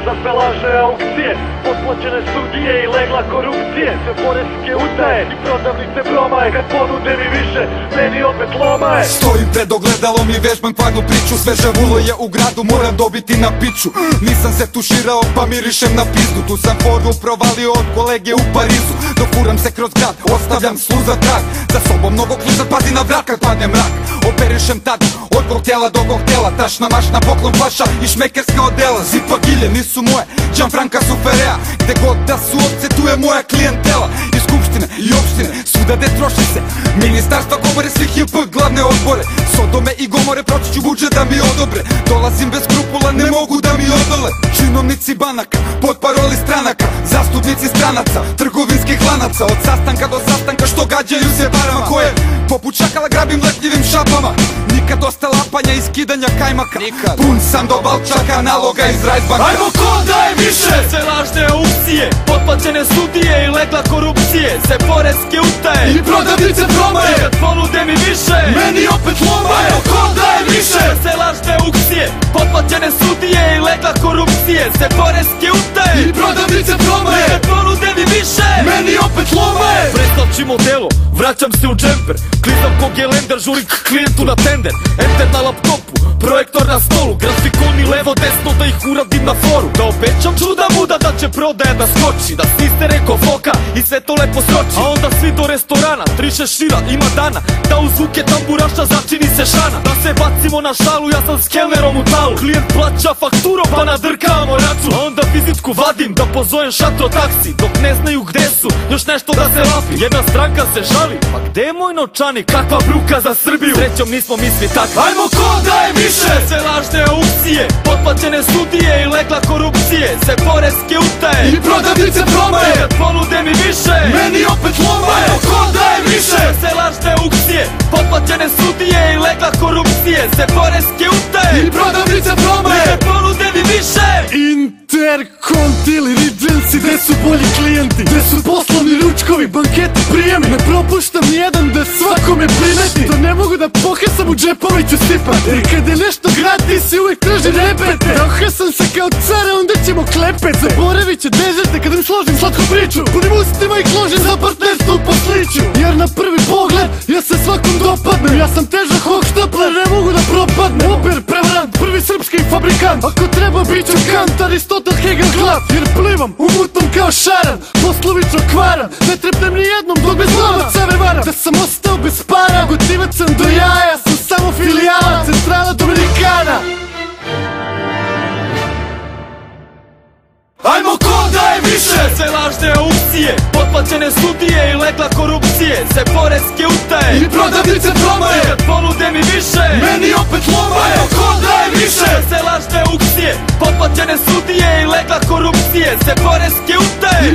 za sve lažne aukcije, potplaćene sudije i legla korupcije, sve poreske utaje i prodavnice promaje. Kad ponude mi više, meni opet lomaje. Stojim pred ogledalom i vežbam kvarnu priču, sveže vulo je u gradu, moram dobiti na piću. Nisam se tuširao pa mirišem na pizdu, tu sam foru provalio od kolege u Parizu. Dofuram se kroz grad, ostavljam sluza trag, za sobom mnogo ključa, pazi na vrat kad padne mrak. Operišem tad, od koktela do koktela, tašna mašna, poklon flaša i šmekerska odela. Zipa gilje nisu moje, Gianfranca su Ferrea, gde god da su ovce tu je moja klijentela. I skupštine i opštine, svuda gde troši se ministarstva, komore, svih JP, glavne odbore. Sodome i Gomore, proći ću budžet da mi odobre. Dolazim bez skrupula, ne mogu da mi odole. Činovnici banaka, pod paroli stranaka, zastupnici stranaca, trgovinskih lanaca. Od sastanka do sastanka što gađaju se parama, koje poput čakala grabim lepljivim šapama. Nikad dosta lapanja i skidanja kajmaka, pun sam do balčaka, naloga iz Rajsbanka. Ajmo ko daje više, sve lažne aukcije, potplaćene sudije i legla korupcije, sve poreske utaje i prodavnice promaje. Kad ponude mi više, meni opet lomaje. Ajmo ko daje više, sve lažne aukcije, potplaćene sudije i legla korupcije, sve poreske utaje i prodavnice promaje. Kad ponude mi više, meni opet lomaje. Prestavči modelo, vraćam se u džemper, klizam ko gelender, žurim k klijentu na tender. Enter na laptopu, projektor na stolu, grafikoni levo desno da ih uradim na foru. Da obećam čuda muda da će prodaja da skoči, da sniste reko foka i sve to lepo sroči. A onda svi do restorana, 3 šešira ima dana, da u zvuke tamburaša začini se šana. Da se bacimo na šalu, ja sam s kelnerom u talu, klijent plaća fakturom pa nadrkavamo račun. A onda vizitku vadim da pozovem šatro taksi, dok ne znaju gde su, još nešto da se lapi. Jedna stranka se žali, pa gde je moj novčanik, kakva bruka za Srbiju. Srećom nismo mi svi takvi. Ajmo ko daje više, sve lažne aukcije, potplaćene sudije i legla korupcije, sve poreske utaje i prodavnice promaje. Kad ponude mi više, meni opet lomaje. Ajmo ko daje više, sve lažne aukcije, potplaćene sudije i legla korupcije, sve poreske utaje i prodavnice promaje. Kad ponude mi više. Interkonti ili Regency, gde su bolji klijenti, gde su poslovni ručkovi, banketi, prijemi. Ne propuštam nijedan da svakome primeti, to ne mogu da pohesam u džepove ću sipat. Jer kad je nešto gratis i uvek traži repete, da ohesam se kao cara onda ćemo klepet. Zaboravit će dezerte kad im složim slatku priču, punim ustima i kložim za partnerstvo u posliću. Jer na prvi pogled ja se svakom dopadnem, ja sam težak hohštapler, ne mogu da propadnem. Oper, prevarant, prvi srpski fabrikant, ako treba bit ću Kant, Aristotel, Hegel, Glav. Jer plivam u mutnom kao šaran, poslovično kvaran, ne trepnem ni jednom dok bez lovaca varam. Da sam ostao bez para, gotivac sam do jaja, sam samo filijala, centrala Dominikana. Ajmo ko daje više, sve lažne aukcije, potplaćene sudije i legla korupcije, sve poreske utaje i prodavnice promaje. Kad ponude mi više, meni opet lomaje. Ajmo ko daje više, sve lažne aukcije, potplaćene sudije i legla korupcije, sve poreske utaje i